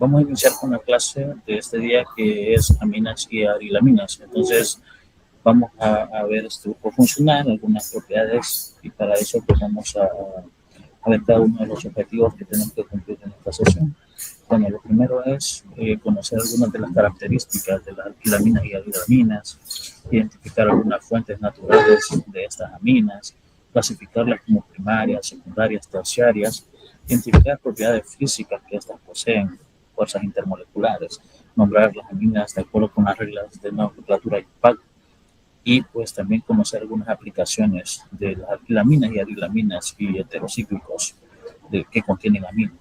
Vamos a iniciar con la clase de este día que es aminas y arilaminas. Entonces, vamos a ver este grupo funcional, algunas propiedades, y para eso pues vamos a ver cada uno de los objetivos que tenemos que cumplir en esta sesión. Bueno, lo primero es conocer algunas de las características de las alquilaminas y arilaminas, identificar algunas fuentes naturales de estas aminas, clasificarlas como primarias, secundarias, terciarias, identificar propiedades físicas que estas poseen, fuerzas intermoleculares, nombrar las aminas de acuerdo con las reglas de nomenclatura y PAC, y pues también conocer algunas aplicaciones de las alquilaminas y arilaminas y heterocíclicos que contienen aminas.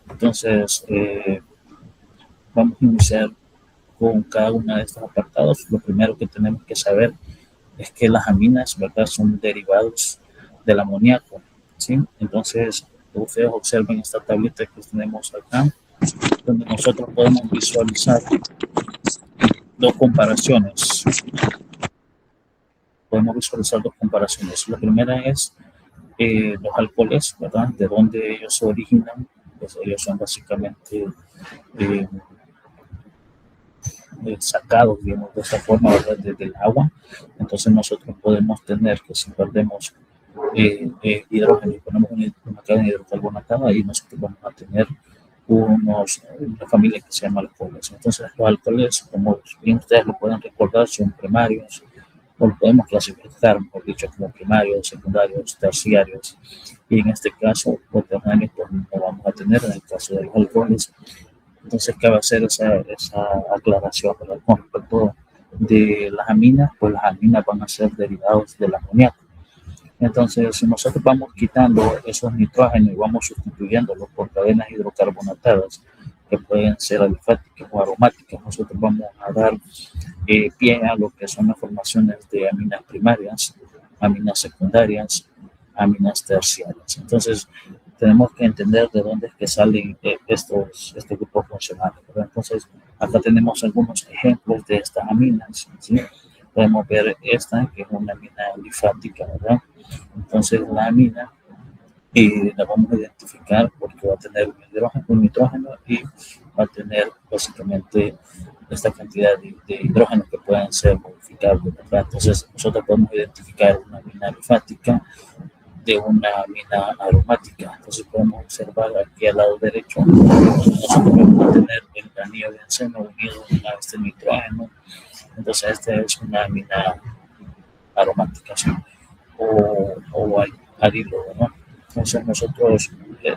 Entonces, vamos a iniciar con cada uno de estos apartados. Lo primero que tenemos que saber es que las aminas, ¿verdad?, son derivados del amoníaco, ¿sí? Entonces, ustedes observen esta tablita que tenemos acá, donde nosotros podemos visualizar dos comparaciones. La primera es los alcoholes, ¿verdad?, de dónde ellos se originan. Pues ellos son básicamente sacados, digamos, de esta forma, ¿verdad?, desde el agua. Entonces nosotros podemos tener que si perdemos hidrógeno y ponemos una cadena hidrocarbonatada, y nosotros vamos a tener una familia que se llama alcoholes. Entonces los alcoholes, como bien ustedes lo pueden recordar, son primarios, o lo podemos clasificar, mejor dicho, como primarios, secundarios, terciarios, y en este caso, cuaternarios, pues no vamos a tener en el caso de los alcoholes. Entonces, cabe hacer esa aclaración, ¿verdad? Con respecto de las aminas, pues las aminas van a ser derivados del amoníaco. Entonces, si nosotros vamos quitando esos nitrógenos y vamos sustituyéndolos por cadenas hidrocarbonatadas, que pueden ser alifáticas o aromáticas, nosotros vamos a dar pie a lo que son las formaciones de aminas primarias, aminas secundarias, aminas terciarias. Entonces, tenemos que entender de dónde es que salen estos grupos funcionales, ¿verdad? Entonces, acá tenemos algunos ejemplos de estas aminas, ¿sí? Podemos ver esta, que es una amina alifática, ¿verdad? Entonces, la amina la vamos a identificar porque va a tener un nitrógeno y va a tener básicamente esta cantidad de hidrógenos que pueden ser modificables, ¿verdad? Entonces, nosotros podemos identificar una amina alifática de una amina aromática. Entonces podemos observar aquí al lado derecho, nosotros vamos a tener el anillo de benceno unido a este nitrógeno. Entonces esta es una amina aromática, ¿sí? o arilo, ¿no? Entonces nosotros,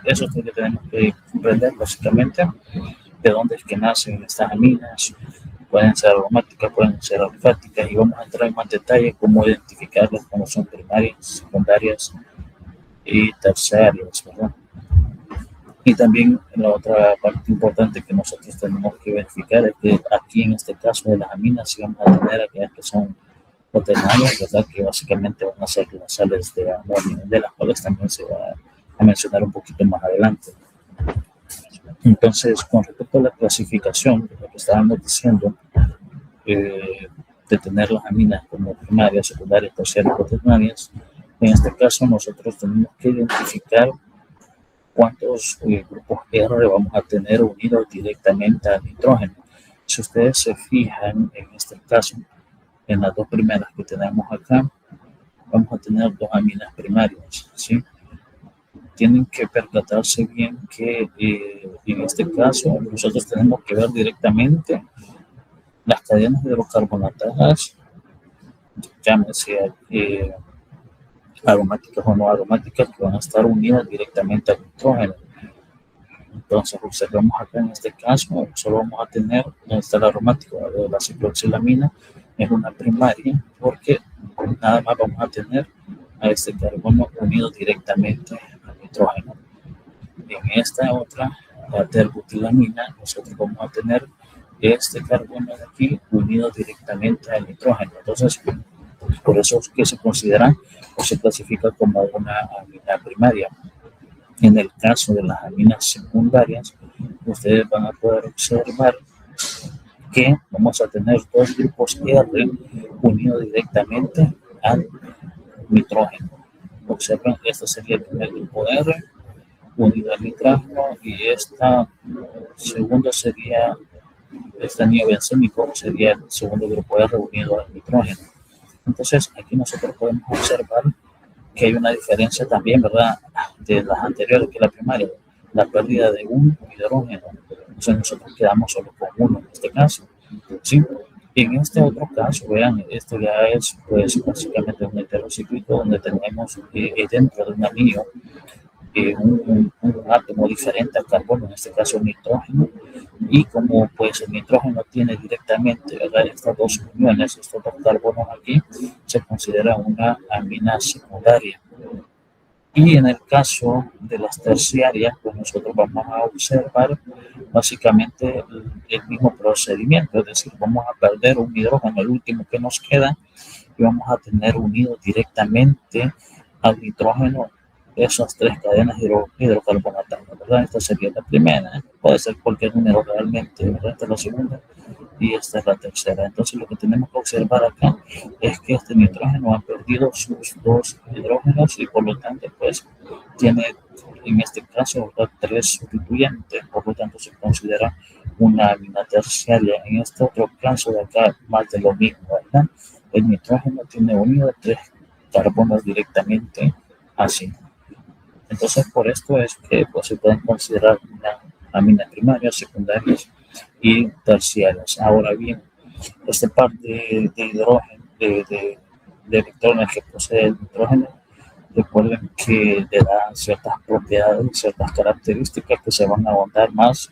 eso es lo que tenemos que comprender básicamente, de dónde es que nacen estas aminas. Pueden ser aromáticas, pueden ser alifáticas, y vamos a entrar en más detalle cómo identificarlas, como son primarias, secundarias y terciarias, ¿verdad? Y también la otra parte importante que nosotros tenemos que verificar es que aquí en este caso de las aminas sí vamos a tener aquellas que son cuaternarias, ¿verdad?, que básicamente van a ser las sales de amonio, de las cuales también se va a mencionar un poquito más adelante. Entonces, con respecto a la clasificación, lo que estábamos diciendo, de tener las aminas como primarias, secundarias, terciarias, cuaternarias, en este caso nosotros tenemos que identificar cuántos grupos R vamos a tener unidos directamente al nitrógeno. Si ustedes se fijan en este caso, en las dos primeras que tenemos acá, vamos a tener dos aminas primarias, ¿sí? Tienen que percatarse bien que en este caso nosotros tenemos que ver directamente las cadenas hidrocarbonatadas, llámese aromáticas o no aromáticas, que van a estar unidas directamente al nitrógeno. Entonces observamos acá en este caso, solo vamos a tener donde está el aromático, la cicloxilamina es una primaria, porque nada más vamos a tener a este carbono unido directamente al nitrógeno. En esta otra, la terbutilamina, nosotros vamos a tener este carbono de aquí unido directamente al nitrógeno. Entonces, por eso es que se considera o se clasifica como una amina primaria. En el caso de las aminas secundarias, ustedes van a poder observar que vamos a tener dos grupos R unidos directamente al nitrógeno. Observen, este sería el primer grupo R, unido al nitrógeno, y esta segundo sería este anillo bencénico, sería el segundo grupo R unido al nitrógeno. Entonces aquí nosotros podemos observar que hay una diferencia también, ¿verdad?, de las anteriores, que la primaria, la pérdida de un hidrógeno. Entonces nosotros quedamos solo con uno en este caso, ¿sí? En este otro caso, vean, esto ya es pues básicamente un heterocíclico donde tenemos dentro de un anillo un átomo diferente al carbono, en este caso nitrógeno, y como pues el nitrógeno tiene directamente, ¿verdad?, estas dos uniones, estos dos carbonos aquí, se considera una amina secundaria. Y en el caso de las terciarias, pues nosotros vamos a observar básicamente el mismo procedimiento, es decir, vamos a perder un hidrógeno, el último que nos queda, y vamos a tener unido directamente al nitrógeno esas tres cadenas hidrocarbonatadas, ¿verdad? Esta sería la primera, puede ser cualquier número realmente, ¿verdad? Esta es la segunda y esta es la tercera. Entonces lo que tenemos que observar acá es que este nitrógeno ha perdido sus dos hidrógenos y por lo tanto pues tiene en este caso, ¿verdad?, tres sustituyentes, por lo tanto se considera una amina terciaria. En este otro caso de acá, más de lo mismo, ¿verdad? El nitrógeno tiene unido tres carbonos directamente así. Entonces, por esto es que pues, se pueden considerar una aminas primarias, secundarias y terciarias. Ahora bien, este par de hidrógeno, de electrones que posee el nitrógeno, recuerden que le da ciertas propiedades, ciertas características que se van a ahondar más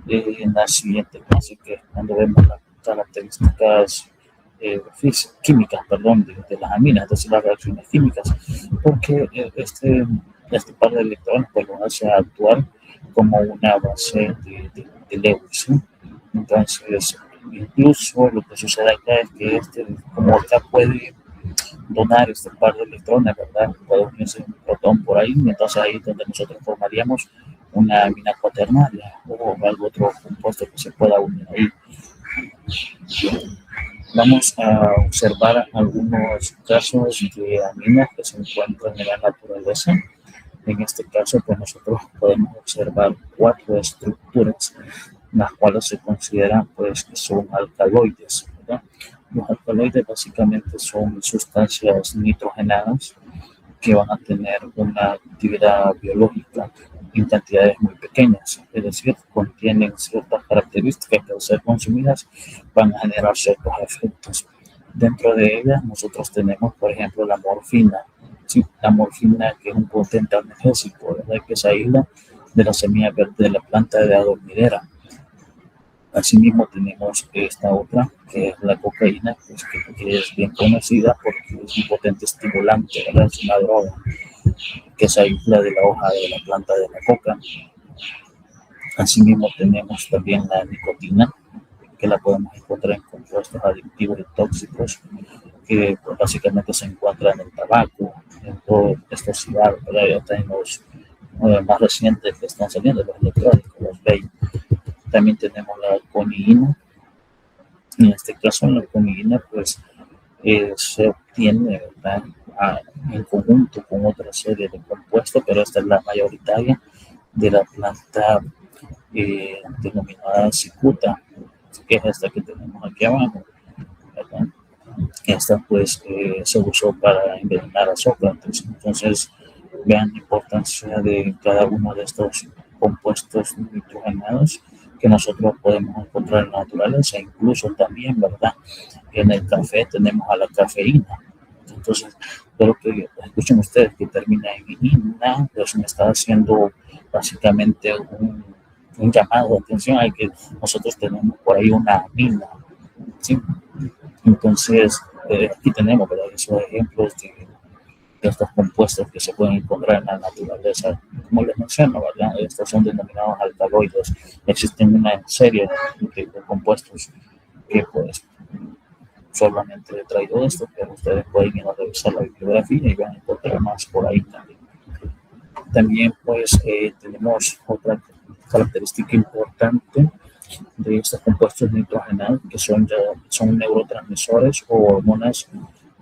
en la siguiente clase, que es cuando vemos las características químicas, perdón, de las aminas, es decir, las reacciones químicas, porque este par de electrones pues lo hace actuar como una base de Lewis, ¿sí? Entonces, incluso lo que sucede acá es que como acá puede donar este par de electrones, ¿verdad? Puede unirse un protón por ahí, entonces ahí es donde nosotros formaríamos una amina cuaternaria o algo otro compuesto que se pueda unir ahí. Vamos a observar algunos casos de aminas que se encuentran en la naturaleza. En este caso, pues nosotros podemos observar cuatro estructuras, las cuales se consideran pues que son alcaloides, ¿verdad? Los alcaloides básicamente son sustancias nitrogenadas que van a tener una actividad biológica en cantidades muy pequeñas, es decir, contienen ciertas características que al ser consumidas van a generar ciertos efectos. Dentro de ellas nosotros tenemos, por ejemplo, la morfina. Sí, la morfina, que es un potente analgésico, ¿verdad?, que se aísla de la semilla verde de la planta de adormidera. Asimismo tenemos esta otra, que es la cocaína, pues, que es bien conocida porque es un potente estimulante, ¿verdad? Es una droga que se aísla de la hoja de la planta de la coca. Asimismo tenemos también la nicotina, que la podemos encontrar en compuestos adictivos y tóxicos, que pues, básicamente se encuentran en el tabaco, en todos estos cigarros, ¿verdad? Y hasta en los más recientes que están saliendo, los electrónicos, los vape. También tenemos la coniina. En este caso, la coniina pues se obtiene, ¿verdad?, en conjunto con otra serie de compuestos, pero esta es la mayoritaria de la planta denominada cicuta, que es esta que tenemos aquí abajo, ¿verdad? Esta pues se usó para envenenar a Sócrates. Entonces vean la importancia de cada uno de estos compuestos nitrogenados que nosotros podemos encontrar en la naturaleza, incluso también, ¿verdad?, en el café tenemos a la cafeína. Entonces, lo que escuchen ustedes que termina en ina, pues me está haciendo básicamente un llamado de atención a que nosotros tenemos por ahí una amina, ¿sí? Entonces, aquí tenemos, ¿verdad?, esos ejemplos de estos compuestos que se pueden encontrar en la naturaleza. Como les menciono, ¿verdad?, estos son denominados alcaloides. Existen una serie de compuestos que pues solamente he traído esto, pero ustedes pueden ir a revisar la bibliografía y van a encontrar más por ahí también. También pues tenemos otra característica importante de estos compuestos nitrogenados, que son neurotransmisores o hormonas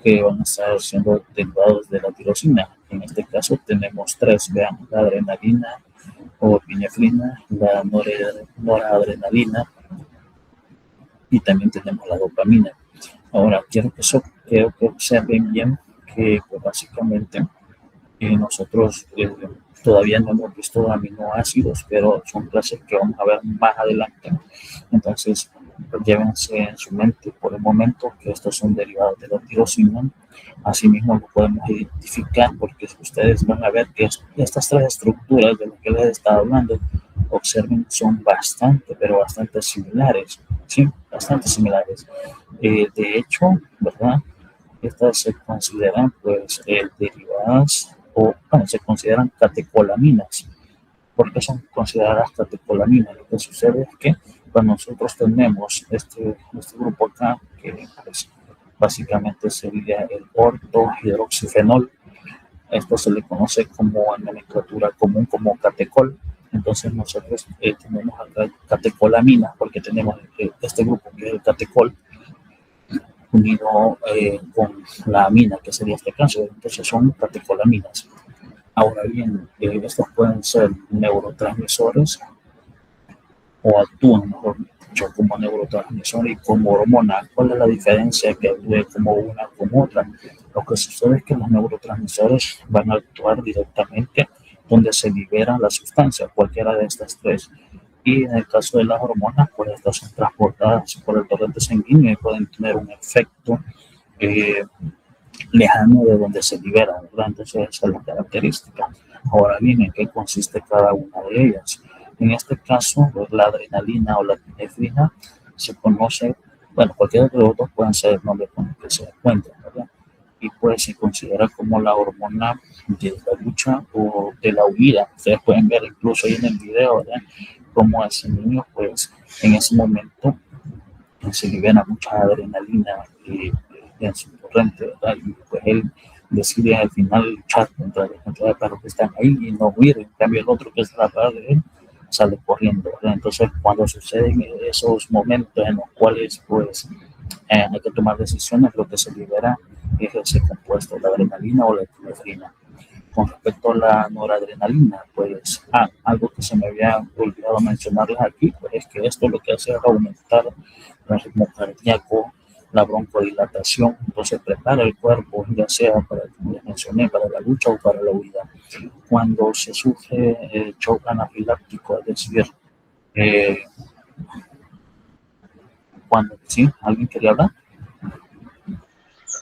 que van a estar siendo derivados de la tirosina. En este caso tenemos tres, vean, la adrenalina, o epinefrina, la noradrenalina y también tenemos la dopamina. Ahora, quiero que observen bien que pues, básicamente nosotros todavía no hemos visto aminoácidos, pero son clases que vamos a ver más adelante. Entonces, pues, llévense en su mente por el momento que estos son derivados de la tirosina. Asimismo, lo podemos identificar porque ustedes van a ver que estas tres estructuras de las que les he estado hablando, observen, son bastante, pero bastante similares. Sí, bastante similares. De hecho, ¿verdad? Estas se consideran pues derivadas o bueno, se consideran catecolaminas. ¿Por qué son consideradas catecolaminas? Lo que sucede es que cuando nosotros tenemos este grupo acá, que pues, básicamente sería el ortohidroxifenol, esto se le conoce como en nomenclatura común como catecol. Entonces nosotros tenemos acá catecolaminas porque tenemos este grupo que es el catecol unido con la amina, que sería este caso. Entonces son catecolaminas. Ahora bien, estos pueden ser neurotransmisores o actúan, mejor dicho, como neurotransmisor y como hormona. ¿Cuál es la diferencia que actúe como una como otra? Lo que sucede es que los neurotransmisores van a actuar directamente donde se libera la sustancia, cualquiera de estas tres. Y en el caso de las hormonas, pues estas son transportadas por el torrente sanguíneo y pueden tener un efecto eh, lejano de donde se libera, ¿verdad? Entonces esa es la característica. Ahora bien, ¿en qué consiste cada una de ellas? En este caso, pues, la adrenalina o la epinefrina se conoce, bueno, cualquiera de los dos pueden ser el nombre con el que se encuentran, ¿verdad? Y pues se considera como la hormona de la lucha o de la huida. Ustedes pueden ver incluso ahí en el video, ¿verdad? Como ese niño, pues en ese momento se libera mucha adrenalina en su torrente, ¿verdad? Y pues él decide al final luchar contra los perros que están ahí y no huir. En cambio, el otro que está atrás de él sale corriendo, ¿verdad? Entonces, cuando suceden esos momentos en los cuales pues hay que tomar decisiones, lo que se libera es ese compuesto, la adrenalina o la epinefrina. Con respecto a la noradrenalina, pues algo que se me había olvidado mencionarles aquí, pues es que esto lo que hace es aumentar el ritmo cardíaco, la broncodilatación, entonces prepara el cuerpo, ya sea para, como les mencioné, para la lucha o para la huida. Cuando se sufre shock anafiláctico, es decir, eh, cuando, ¿sí? ¿Alguien quería hablar?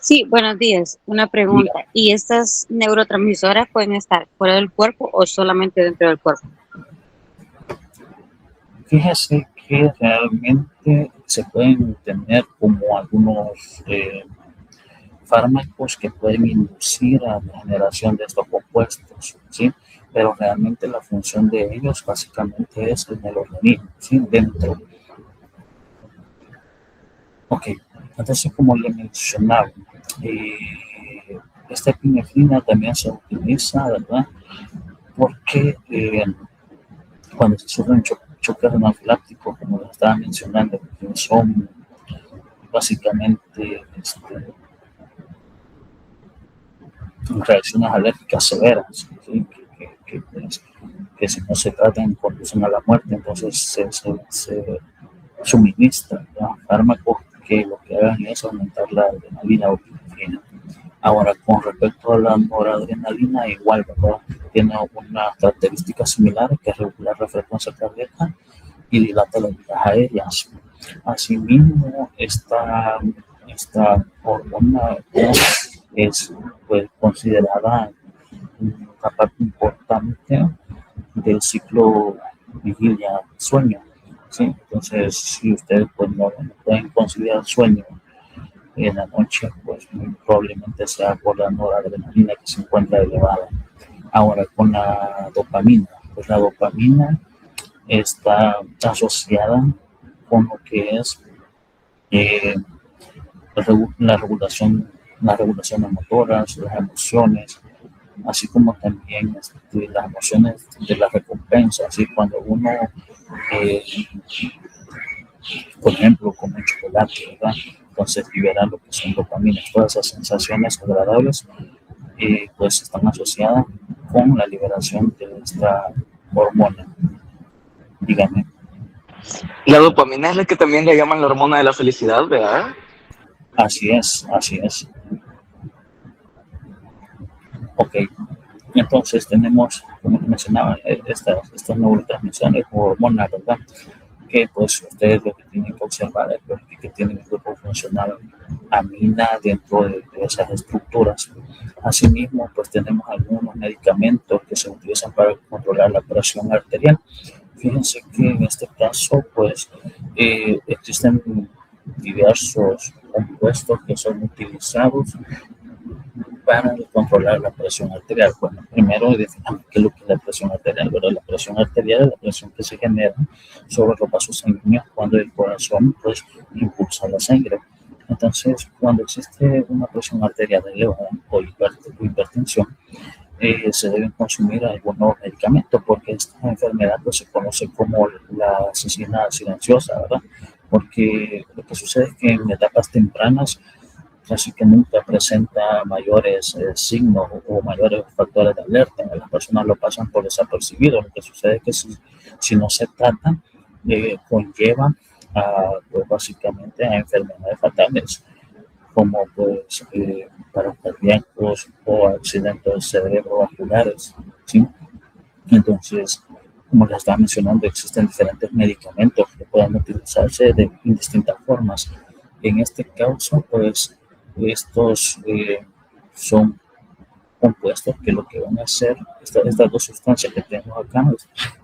Sí, buenos días. Una pregunta. ¿Y estas neurotransmisoras pueden estar fuera del cuerpo o solamente dentro del cuerpo? Fíjese que realmente se pueden tener como algunos fármacos que pueden inducir a la generación de estos compuestos, ¿sí? Pero realmente la función de ellos básicamente es en el organismo, ¿sí? Dentro. Ok, entonces como le mencionaba, esta epinefrina también se utiliza, ¿verdad? Porque cuando se sufren choques anafilácticos, como les estaba mencionando, que son básicamente reacciones alérgicas severas, ¿sí? Que si no se tratan conducen a la muerte, entonces se suministran, ¿no?, fármacos que lo que hagan es aumentar la adrenalina o epinefrina. Ahora, con respecto a la noradrenalina, igual, ¿verdad? Tiene una característica similar, que es regular la frecuencia cardíaca y dilata las vías aéreas. Asimismo, esta hormona es pues, considerada una parte importante del ciclo vigilia-sueño. ¿Sí? Entonces, si ustedes pues, no pueden conciliar sueño en la noche, pues muy probablemente sea por la noradrenalina que se encuentra elevada. Ahora, con la dopamina, pues la dopamina está asociada con lo que es eh, las regulaciones motoras, las emociones, así como también las emociones de la recompensa, así cuando uno, eh, por ejemplo, come un chocolate, ¿verdad? Entonces libera lo que son dopaminas, todas esas sensaciones agradables, pues están asociadas con la liberación de esta hormona. Dígame. La dopamina es la que también le llaman la hormona de la felicidad, ¿verdad? Así es, así es. Ok, entonces tenemos, como mencionaba, estas neurotransmisiones o hormonas, ¿verdad? Que pues ustedes lo que tienen que observar es pues, que tienen el cuerpo funcional amina dentro de esas estructuras. Asimismo, pues tenemos algunos medicamentos que se utilizan para controlar la presión arterial. Fíjense que en este caso, pues existen diversos compuestos que son utilizados para controlar la presión arterial. Bueno, primero definamos qué es lo que es la presión arterial, ¿verdad? La presión arterial es la presión que se genera sobre los vasos sanguíneos cuando el corazón pues impulsa la sangre. Entonces, cuando existe una presión arterial elevada o hipertensión, se deben consumir algunos medicamentos porque esta enfermedad pues, se conoce como la asesina silenciosa, ¿verdad? Porque lo que sucede es que en etapas tempranas casi que nunca presenta mayores signos o mayores factores de alerta. Las personas lo pasan por desapercibido. Lo que sucede es que si no se trata, conlleva pues, básicamente a enfermedades fatales como pues paros cardíacos o accidentes cerebrovasculares, ¿sí? Entonces, como les estaba mencionando, existen diferentes medicamentos que pueden utilizarse de distintas formas. En este caso, pues, estos son compuestos que lo que van a hacer, estas dos sustancias que tenemos acá,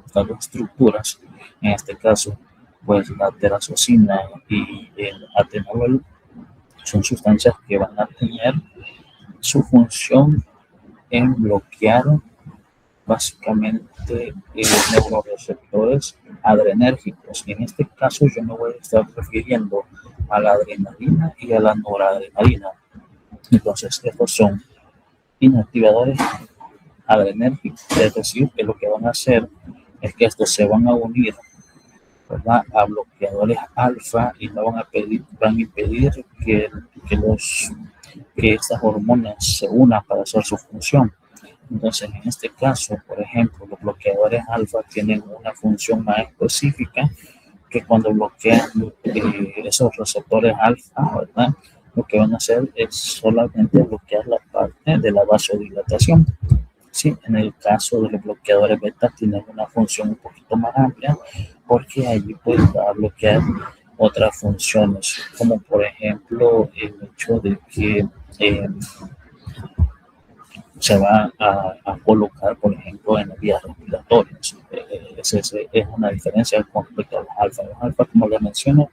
estas dos estructuras, en este caso, pues la terazocina y el atenolol, son sustancias que van a tener su función en bloquear básicamente neuroreceptores adrenérgicos. En este caso yo me voy a estar refiriendo a la adrenalina y a la noradrenalina. Entonces estos son inactivadores adrenérgicos, es decir, que lo que van a hacer es que estos se van a unir, ¿verdad?, a bloqueadores alfa y no van a impedir que estas hormonas se unan para hacer su función. Entonces, en este caso, por ejemplo, los bloqueadores alfa tienen una función más específica que cuando bloquean esos receptores alfa, ¿verdad?, lo que van a hacer es solamente bloquear la parte de la vasodilatación. Sí, en el caso de los bloqueadores beta tienen una función un poquito más amplia porque allí pues va a bloquear otras funciones, como por ejemplo el hecho de que se va a colocar, por ejemplo, en las vías respiratorias. Esa es una diferencia con respecto a los alfa. Los alfa, como les menciono,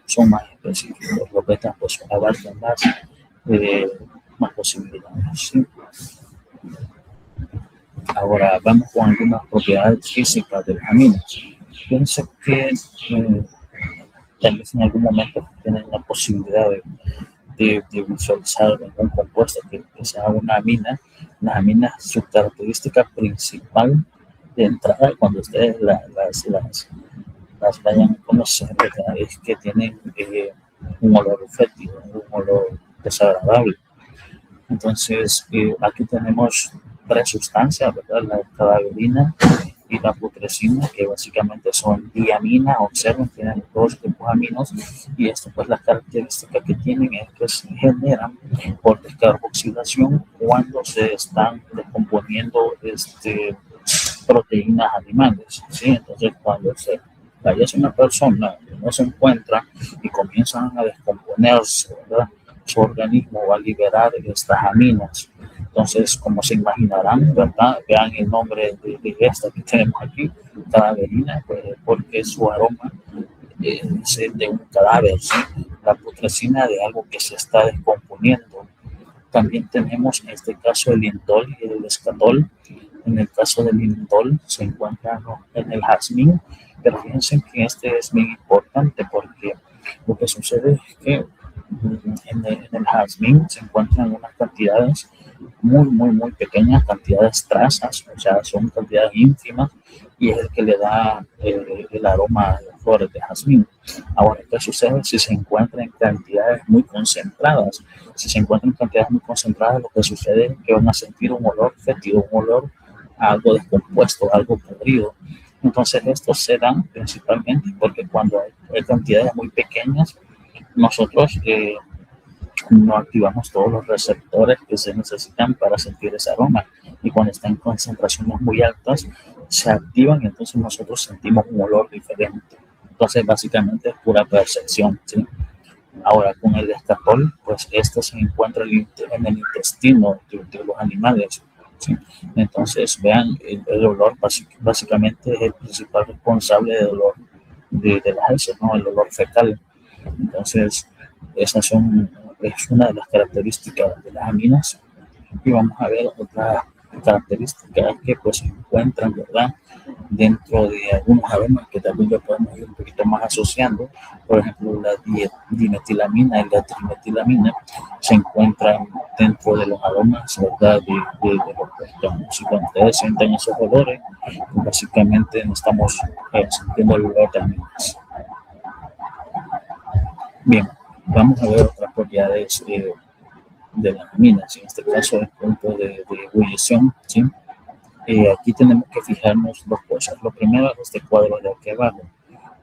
son más específicos. Los betas pues abarcan más posibilidades. ¿Sí? Ahora vamos con algunas propiedades físicas de las aminas. Pienso que tal vez en algún momento tienen la posibilidad de visualizar algún compuesto que sea una amina. Las aminas, su característica principal de entrada, cuando ustedes las vayan a conocer, ¿verdad?, es que tienen un olor fétido, un olor desagradable. Entonces, aquí tenemos tres sustancias, ¿verdad? La cadaverina y la putrescina, que básicamente son diaminas. Observen, tienen dos tipos de aminos, y esto, pues, la característica que tienen es que se generan por descarboxilación cuando se están descomponiendo proteínas animales, ¿sí? Entonces, cuando se fallece una persona y no se encuentra y comienzan a descomponerse, ¿verdad?, su organismo va a liberar estas aminas. Entonces, como se imaginarán, ¿verdad?, vean el nombre de esta que tenemos aquí, cadaverina, pues, porque su aroma es el de un cadáver, ¿sí? La putrescina de algo que se está descomponiendo. También tenemos en este caso el lindol y el escatol. En el caso del lindol se encuentra en el jazmín, pero fíjense que este es muy importante porque lo que sucede es que en el jazmín se encuentran unas cantidades muy pequeñas, cantidades trazas, o sea, son cantidades ínfimas, y es el que le da el aroma a las flores de jazmín. Ahora, ¿qué sucede si se encuentra en cantidades muy concentradas? Si se encuentran en cantidades muy concentradas, lo que sucede es que van a sentir un olor fétido, un olor algo descompuesto, algo podrido. Entonces estos se dan principalmente porque cuando hay cantidades muy pequeñas, nosotros no activamos todos los receptores que se necesitan para sentir ese aroma. Y cuando están en concentraciones muy altas, se activan y entonces nosotros sentimos un olor diferente. Entonces básicamente es pura percepción, ¿sí? Ahora, con el escatol, pues esto se encuentra en el intestino de los animales, ¿sí? Entonces, vean, el olor básicamente es el principal responsable del olor de las heces, ¿no? El olor fecal. Entonces, esas es una de las características de las aminas. Y vamos a ver otras características que pues se encuentran, ¿verdad?, dentro de algunos aromas que también lo podemos ir un poquito más asociando. Por ejemplo, la dimetilamina y la trimetilamina se encuentran dentro de los aromas, ¿verdad?, de los perfumes. Y cuando ustedes sienten esos olores, básicamente no estamos sintiendo el olor de aminas. Bien, vamos a ver otras propiedades de las aminas, en este caso el punto de ebullición, ¿sí? Aquí tenemos que fijarnos dos cosas. Lo primero es este cuadro de aquí abajo.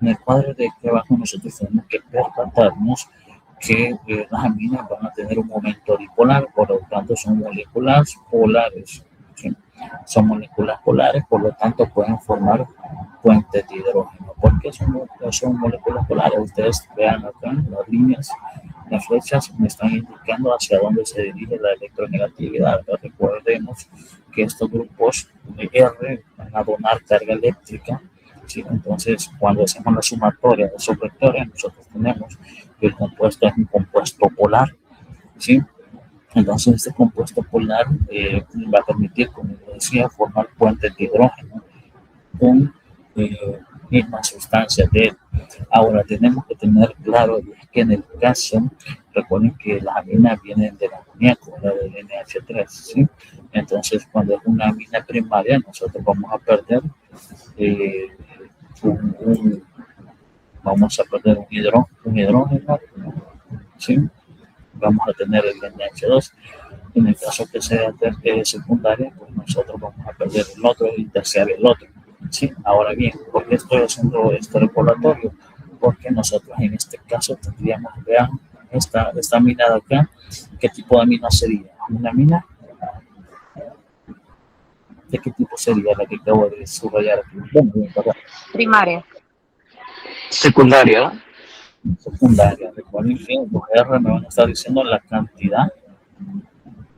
En el cuadro de aquí abajo nosotros tenemos que percatarnos que las aminas van a tener un momento dipolar, por lo tanto son moléculas polares, ¿sí? Son moléculas polares, por lo tanto pueden formar puentes de hidrógeno. ¿Por qué son moléculas polares? Ustedes vean acá las líneas, las flechas me están indicando hacia dónde se dirige la electronegatividad. Recordemos que estos grupos de R van a donar carga eléctrica, ¿sí? Entonces, cuando hacemos la sumatoria de esos vectores, nosotros tenemos que el compuesto es un compuesto polar, ¿sí? Entonces, este compuesto polar va a permitir, como decía, formar puentes de hidrógeno con mismas sustancias de él. Ahora, tenemos que tener claro que en el caso, recuerden que las aminas vienen del amoníaco, del NH3, ¿sí? Entonces, cuando es una amina primaria, nosotros vamos a perder un hidrógeno, ¿sí? Vamos a tener el NH2. En el caso que sea secundaria, pues nosotros vamos a perder el otro y terciario el otro, ¿sí? Ahora bien, ¿por qué estoy haciendo este recordatorio? Porque nosotros en este caso tendríamos, vean, esta amina de acá, ¿qué tipo de amina sería? ¿Una amina? ¿De qué tipo sería la que acabo de subrayar aquí? Primaria. Secundaria. Secundaria. Recuerden que los R me van a estar diciendo la cantidad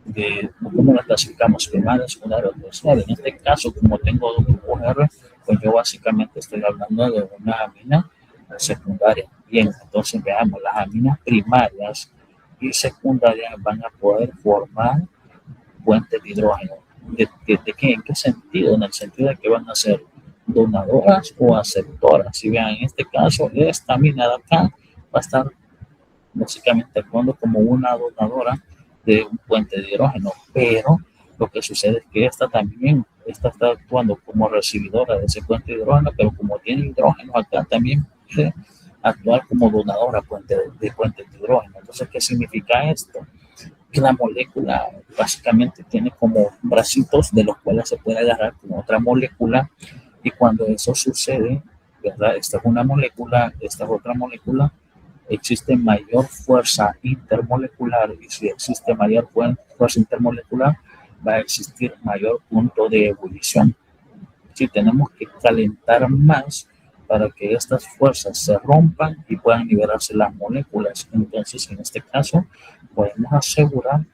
de cómo la clasificamos, primaria, secundaria o terciaria. En este caso, como tengo dos grupos R, pues yo básicamente estoy hablando de una amina secundaria. Bien, entonces veamos, las aminas primarias y secundarias van a poder formar puentes de hidrógeno. ¿De qué? ¿En qué sentido? En el sentido de que van a ser donadoras o aceptoras. Si vean, en este caso, esta amina de acá va a estar básicamente actuando como una donadora de un puente de hidrógeno, pero lo que sucede es que esta está actuando como recibidora de ese puente de hidrógeno, pero como tiene hidrógeno acá, también puede actuar como donadora de puentes de hidrógeno. Entonces, ¿qué significa esto? Que la molécula básicamente tiene como bracitos de los cuales se puede agarrar con otra molécula, y cuando eso sucede, ¿verdad? Esta es una molécula, esta es otra molécula, existe mayor fuerza intermolecular, y si existe mayor fuerza intermolecular, va a existir mayor punto de ebullición. Si tenemos que calentar más para que estas fuerzas se rompan y puedan liberarse las moléculas. Entonces, en este caso, podemos asegurar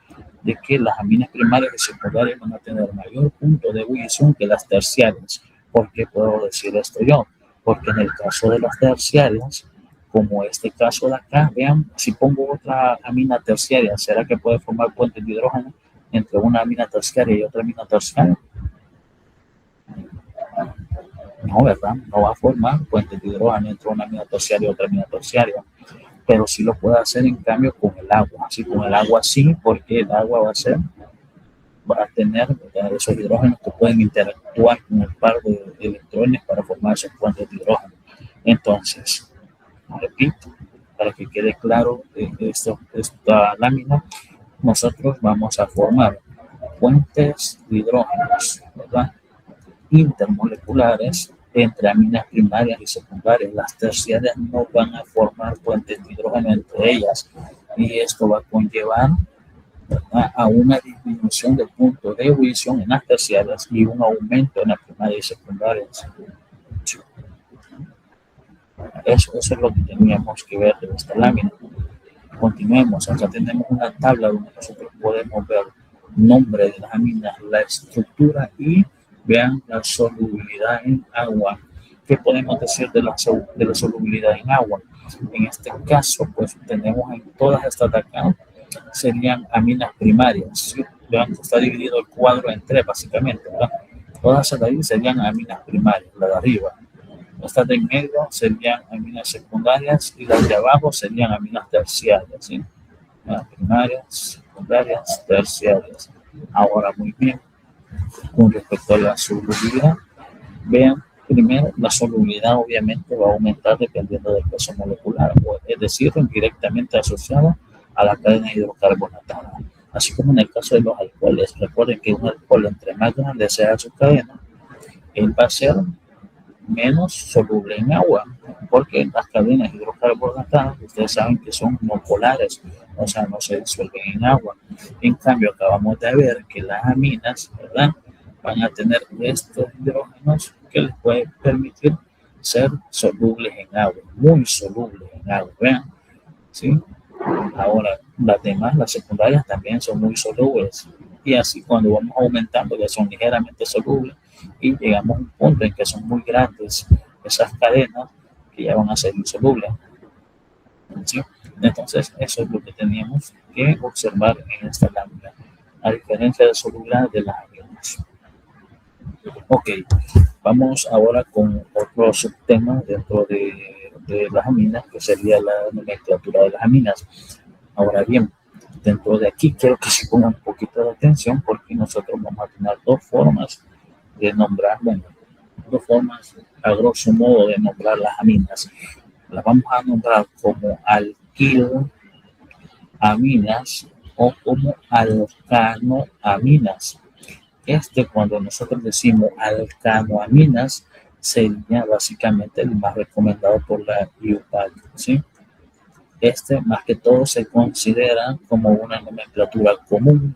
de que las aminas primarias y secundarias van a tener mayor punto de ebullición que las terciarias. ¿Por qué puedo decir esto yo? Porque en el caso de las terciarias, como este caso de acá, vean, si pongo otra amina terciaria, ¿será que puede formar puentes de hidrógeno entre una amina terciaria y otra amina terciaria? No, ¿verdad? No va a formar puentes de hidrógeno entre una amina terciaria y otra amina terciaria, pero sí lo puede hacer en cambio con el agua. Sí, con el agua sí, porque el agua va a tener, ¿verdad?, esos hidrógenos que pueden interactuar con el par de electrones para formar esos puentes de hidrógeno. Entonces, repito, para que quede claro esta lámina, nosotros vamos a formar puentes de hidrógenos, ¿verdad?, intermoleculares entre aminas primarias y secundarias. Las terciarias no van a formar puentes de hidrógeno entre ellas y esto va a conllevar, ¿verdad?, a una disminución del punto de ebullición en las terciarias y un aumento en las primarias y secundarias. Eso es lo que teníamos que ver de esta lámina. Continuemos. Acá tenemos una tabla donde nosotros podemos ver nombre de las aminas, la estructura y vean la solubilidad en agua. ¿Qué podemos decir de la solubilidad en agua? En este caso, pues tenemos en todas estas de acá, serían aminas primarias. ¿Sí? Vean que está dividido el cuadro en tres, básicamente, ¿verdad? Todas esas de ahí serían aminas primarias, la de arriba. Estas de en medio serían aminas secundarias y las de abajo serían aminas terciarias, ¿sí? Primarias, secundarias, terciarias. Ahora, muy bien, con respecto a la solubilidad, vean, primero, la solubilidad obviamente va a aumentar dependiendo del peso molecular, es decir, directamente asociada a la cadena hidrocarbonatada. Así como en el caso de los alcoholes, recuerden que un alcohol, entre más grande sea su cadena, él va a ser menos soluble en agua, porque las cadenas hidrocarbonadas, ustedes saben que son no polares, o sea, no se disuelven en agua. En cambio, acabamos de ver que las aminas, ¿verdad?, van a tener estos hidrógenos que les puede permitir ser solubles en agua, muy solubles en agua, vean, ¿sí? Ahora, las demás, las secundarias, también son muy solubles, y así cuando vamos aumentando ya son ligeramente solubles y llegamos a un punto en que son muy grandes esas cadenas que ya van a ser insolubles, ¿sí? Entonces eso es lo que teníamos que observar en esta lámina, a diferencia de solubilidad de las aminas. Ok, vamos ahora con otro subtema dentro de las aminas, que sería la nomenclatura de las aminas. Ahora bien, dentro de aquí quiero que se pongan un poquito de atención porque nosotros vamos a tener dos formas de nombrar, bueno, dos formas a grosso modo de nombrar las aminas. Las vamos a nombrar como alquiloaminas o como alcanoaminas. Cuando nosotros decimos alcanoaminas, sería básicamente el más recomendado por la IUPAC, ¿sí? Más que todo se considera como una nomenclatura común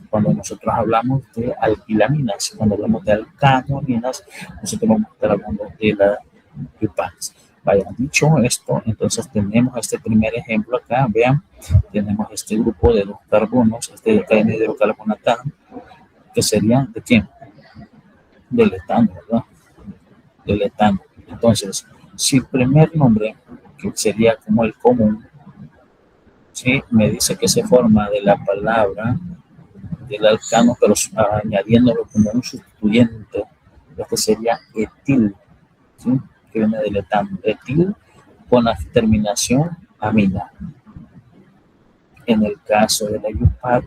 cuando nosotros hablamos de alquilaminas. Cuando hablamos de alcanoaminas, nosotros vamos a estar hablando de la IUPAC. Vaya, dicho esto, entonces tenemos este primer ejemplo acá, vean, tenemos este grupo de dos carbonos, de cadena hidrocarbonatada, que sería ¿de quién? Del etano, ¿verdad? Del etano. Entonces, si el primer nombre, que sería como el común, ¿sí?, me dice que se forma de la palabra del alcano, pero añadiéndolo como un sustituyente, este sería etil, ¿sí?, que viene del etano. Etil con la terminación amina. En el caso de la IUPAC,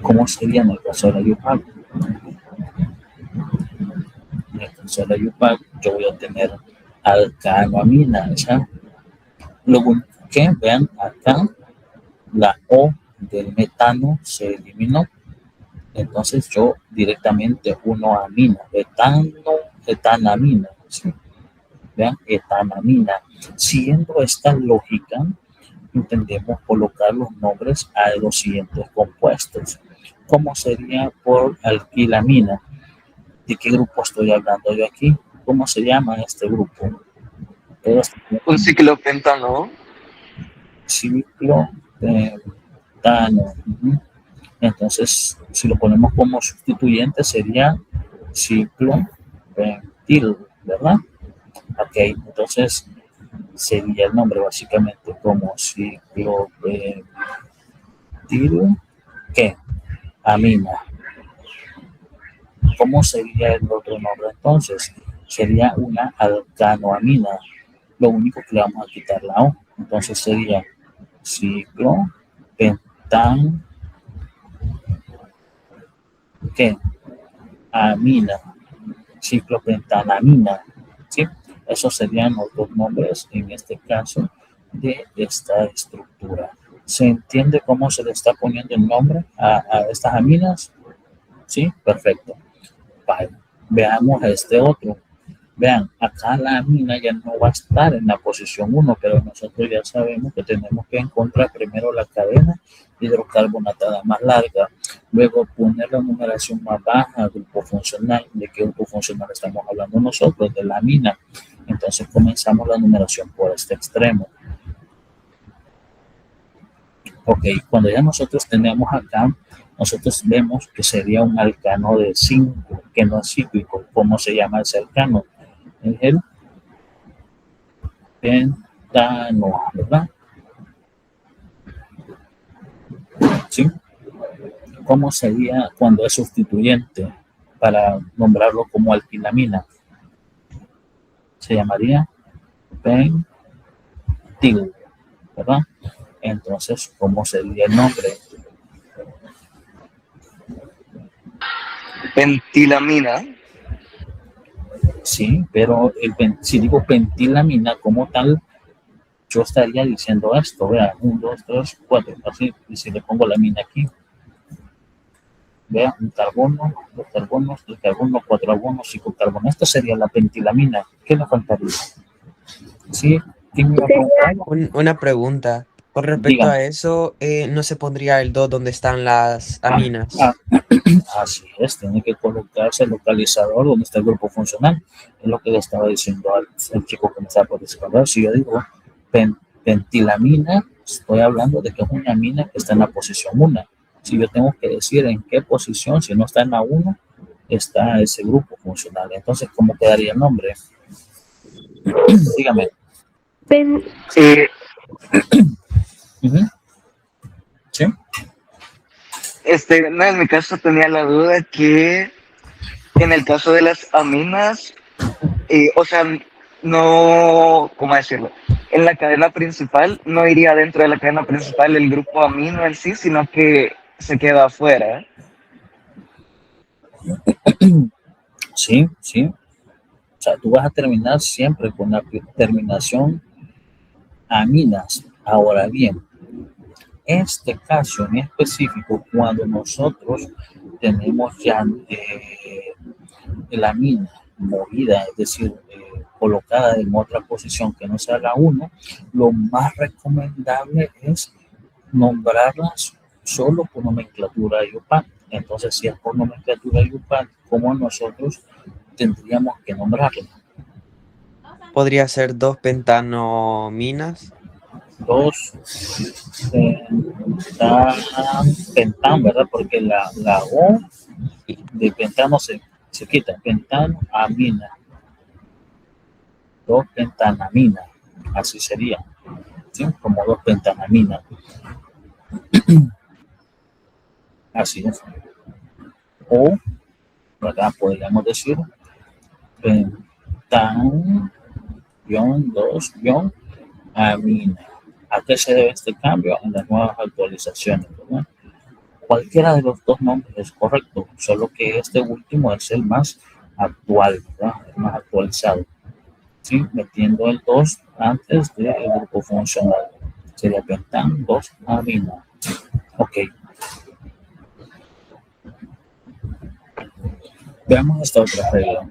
¿cómo sería en el caso de la IUPAC? En el caso de la IUPAC, yo voy a tener alcanoamina, ¿ya? Luego que vean acá, la O del metano se eliminó. Entonces yo directamente uno amina, etanamina, ¿sí? Vean, etanamina. Siguiendo esta lógica, intentemos colocar los nombres a los siguientes compuestos. ¿Cómo sería por alquilamina? ¿De qué grupo estoy hablando yo aquí? ¿Cómo se llama este grupo? Un ciclopentano. Ciclopentano. Entonces, si lo ponemos como sustituyente, sería ciclopentil, ¿verdad? Ok, entonces sería el nombre básicamente como ciclopentil, ¿qué? Amina. ¿Cómo sería el otro nombre entonces? Sería una alcanoamina. Lo único que le vamos a quitar la O. Entonces sería ciclopentan, ¿qué? Amina. Ciclopentanamina, ¿sí? Esos serían los dos nombres en este caso de esta estructura. ¿Se entiende cómo se le está poniendo el nombre a estas aminas? ¿Sí? Perfecto. Vale. Veamos este otro. Vean, acá la amina ya no va a estar en la posición 1, pero nosotros ya sabemos que tenemos que encontrar primero la cadena hidrocarbonatada más larga, luego poner la numeración más baja, grupo funcional. ¿De qué grupo funcional estamos hablando nosotros? De la amina. Entonces comenzamos la numeración por este extremo. Ok, cuando ya nosotros tenemos acá, nosotros vemos que sería un alcano de 5, que no es cíclico. ¿Cómo se llama ese alcano? Es el pentano, ¿verdad? ¿Sí? ¿Cómo sería cuando es sustituyente para nombrarlo como alquilamina? Se llamaría pentil, ¿verdad? Entonces, ¿cómo sería el nombre? Pentilamina. Sí, pero si digo pentilamina como tal, yo estaría diciendo esto, vea, 1, 2, 3, 4, así, y si le pongo la mina aquí, vea, un carbono, 2 carbonos, 3 carbonos, 4 carbonos, 5 carbonos, esta sería la pentilamina. ¿Qué le faltaría? ¿Sí? ¿Quién me va a preguntar? Una pregunta. Con respecto Dígame. a eso, ¿no se pondría el 2 donde están las aminas? Así es, tiene que colocarse el localizador donde está el grupo funcional. Es lo que le estaba diciendo al chico que me estaba por descargar. Si yo digo pentilamina, estoy hablando de que es una amina que está en la posición 1. Si yo tengo que decir en qué posición, si no está en la 1, está ese grupo funcional. Entonces, ¿cómo quedaría el nombre? Dígame. Uh-huh. ¿Sí? No, en mi caso tenía la duda que en el caso de las aminas, o sea, no, ¿cómo decirlo? En la cadena principal no iría dentro de la cadena principal el grupo amino en sí, sino que se queda afuera. Sí, sí. O sea, tú vas a terminar siempre con la terminación aminas. Ahora bien, este caso en específico, cuando nosotros tenemos ya la amina movida, es decir, colocada en otra posición que no sea la 1, lo más recomendable es nombrarlas solo por nomenclatura IUPAC. Entonces, si es por nomenclatura IUPAC, ¿cómo nosotros tendríamos que nombrarla? ¿Podría ser 2 pentanominas? 2 pentán, ¿verdad? Porque la O de pentano se quita, pentano amina, 2 pentanamina, así sería, ¿sí? Como 2 pentanamina, así es. O, ¿verdad? Podríamos decir pentan, 2, amina. ¿A qué se debe este cambio? En las nuevas actualizaciones, ¿verdad? Cualquiera de los dos nombres es correcto, solo que este último es el más actual, ¿verdad? El más actualizado. ¿Sí? Metiendo el 2 antes del grupo funcional. Sería pentan 2 amina. Ok. Veamos esta otra regla.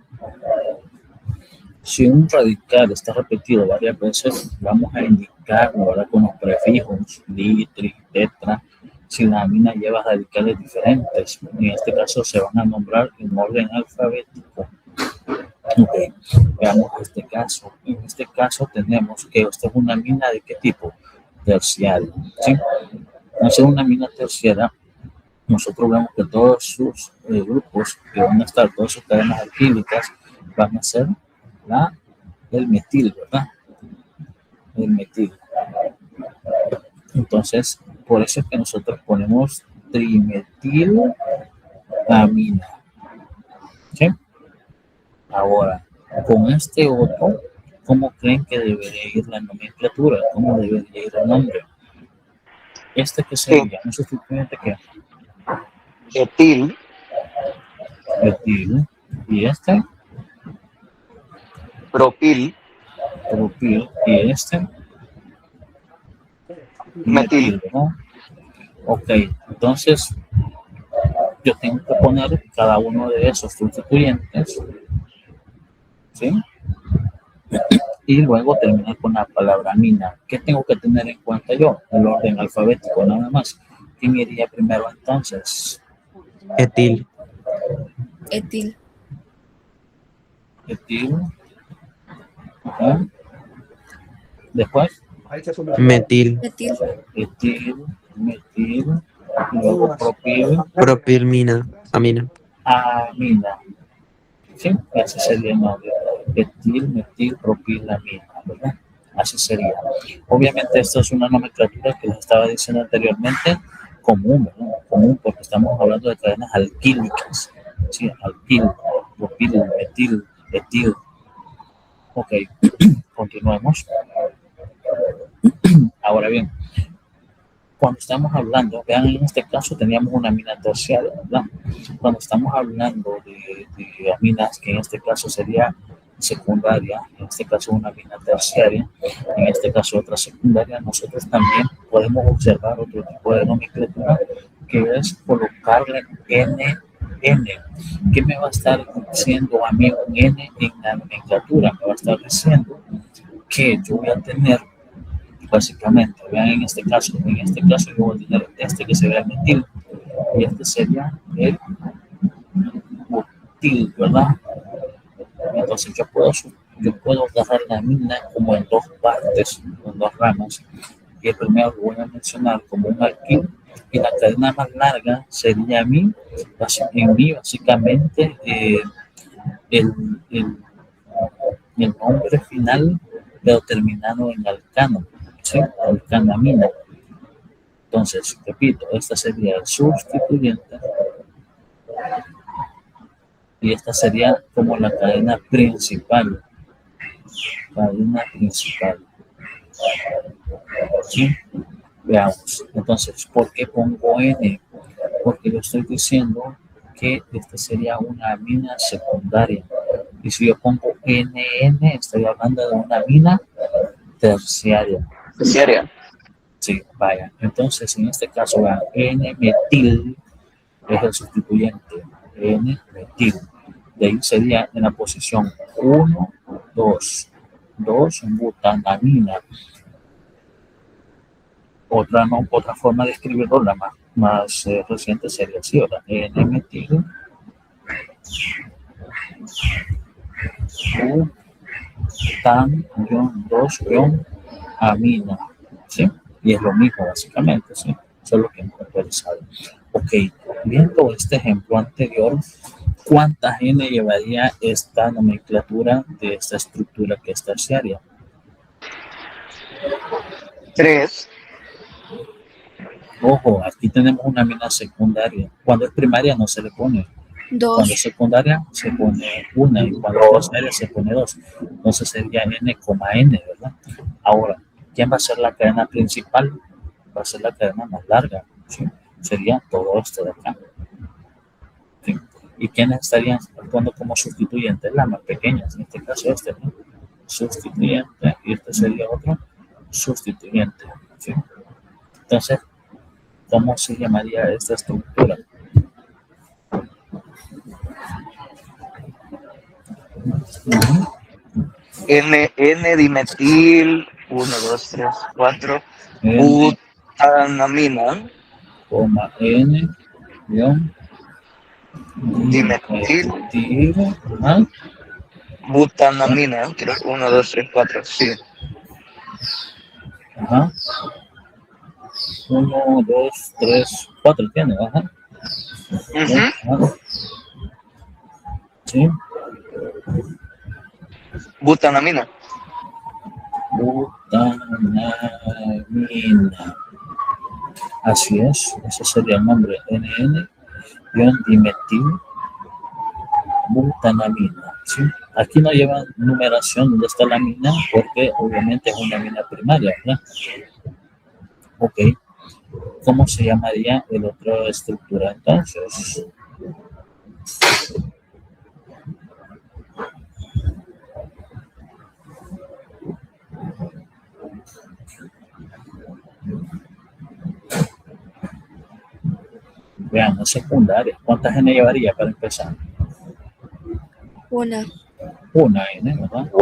Si un radical está repetido varias veces, vamos a indicarlo, ¿verdad? Con los prefijos li, tri, tetra. Si la amina lleva radicales diferentes, en este caso se van a nombrar en orden alfabético. Okay. Veamos este caso. En este caso tenemos que esta es una amina de qué tipo? Terciaria. ¿Sí? Entonces una amina terciaria, nosotros vemos que todos sus grupos que van a estar, todas sus cadenas alquílicas van a ser el metil, ¿verdad? El metil. Entonces, por eso es que nosotros ponemos trimetilamina. ¿Sí? Ahora, con este otro, ¿cómo creen que debería ir la nomenclatura? ¿Cómo debería ir el nombre? Este que sería, un sustituyente que Etil. etil, y este Propil. propil, y este Metil. ¿no? Ok, entonces yo tengo que poner cada uno de esos sustituyentes, ¿sí? Y luego terminar con la palabra amina. ¿Qué tengo que tener en cuenta yo? El orden alfabético nada más. ¿Quién iría primero entonces? Etil. Etil. Etil. Ajá. Después, Metil. Metil. etil, metil, y luego propil, Propilmina. Amina. amina. ¿Sí? Ese sería el nombre. Etil, metil, propilamina, ¿verdad? Así sería. Obviamente esto es una nomenclatura que les estaba diciendo anteriormente, común, ¿verdad? Común, porque estamos hablando de cadenas alquílicas. Sí, alquil, propil, metil, etil. Ok, continuemos. Ahora bien, cuando estamos hablando, vean, en este caso teníamos una amina terciaria, ¿verdad? Cuando estamos hablando de aminas, que en este caso sería secundaria, en este caso una amina terciaria, en este caso otra secundaria, nosotros también podemos observar otro tipo de nomenclatura, que es colocarle n. ¿Qué me va a estar diciendo a mí un n en la nomenclatura? Me va a estar diciendo que yo voy a tener básicamente, vean en este caso yo voy a tener este que sería el metil y este sería el butil, ¿verdad? Entonces yo puedo agarrar la amina como en dos partes, en dos ramas, y el primero lo voy a mencionar como un alquil y la cadena más larga sería en mí básicamente el, el, el nombre final pero terminado en alcano, ¿sí? Alcanamina. Entonces, repito, esta sería el sustituyente y esta sería como la cadena principal. Cadena principal. ¿Sí? Veamos. Entonces, ¿por qué pongo N? Porque yo estoy diciendo que esta sería una amina secundaria. Y si yo pongo NN, estoy hablando de una amina terciaria. Terciaria. Sí, vaya. Entonces, en este caso, vean, N-metil es el sustituyente. N-metil. De ahí sería en la posición 1, 2, 2 butanamina. Otra forma de escribirlo, la más reciente sería así, ¿verdad? N-metil, butan-2-amina. ¿Sí? Y es lo mismo, básicamente, ¿sí? Eso es lo que hemos actualizado. Ok, viendo este ejemplo anterior, ¿cuántas N llevaría esta nomenclatura de esta estructura que es terciaria? 3. Ojo, aquí tenemos una amina secundaria. Cuando es primaria no se le pone. Cuando es 2. secundaria se pone una y cuando es terciaria se pone 2. Entonces sería N, N, ¿verdad? Ahora, ¿quién va a ser la cadena principal? Va a ser la cadena más larga, ¿sí? Sería todo esto de acá. ¿Sí? ¿Y quiénes estarían actuando como sustituyentes? Las más pequeñas, en este caso este, ¿no? Sustituyente, y este sería otro sustituyente, ¿sí? Entonces, ¿cómo se llamaría esta estructura? N-dimetil, 1, 2, 3, 4. N, Butanamina, N, guión, dimetil, dimetil, ¿ah? butanamina. Quiero 1, 2, 3, 4. Sí. Ajá. 1, 2, 3, 4 tiene, ajá. Ajá. Sí. Butanamina. Butanamina. Así es, ese sería el nombre. NN-dimetil butanamina. ¿Sí? Aquí no lleva numeración donde está la mina porque obviamente es una mina primaria, ¿verdad? Ok. ¿Cómo se llamaría el otro estructura entonces? Vean, es secundaria. ¿Cuántas N llevaría para empezar? Una. Una N, ¿verdad?